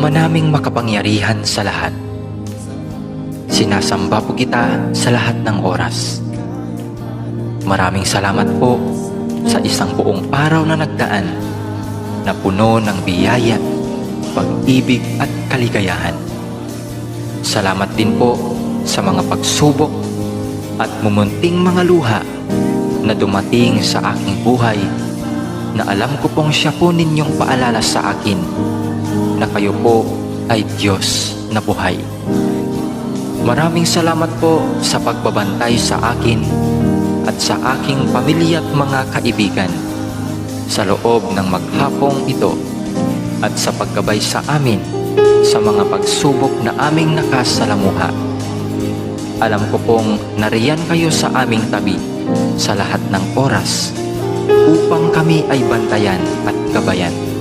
Ama naming makapangyarihan sa lahat, sinasamba po kita sa lahat ng oras. Maraming salamat po sa isang buong araw na nagdaan na puno ng biyaya, pag-ibig at kaligayahan. Salamat din po sa mga pagsubok at mumunting mga luha na dumating sa aking buhay, na alam ko pong siya po ninyong paalala sa akin na kayo po ay Diyos na buhay. Maraming salamat po sa pagbabantay sa akin at sa aking pamilya at mga kaibigan sa loob ng maghapong ito, at sa paggabay sa amin sa mga pagsubok na aming nakasalamuha. Alam ko pong nariyan kayo sa aming tabi sa lahat ng oras upang kami ay bantayan at gabayan.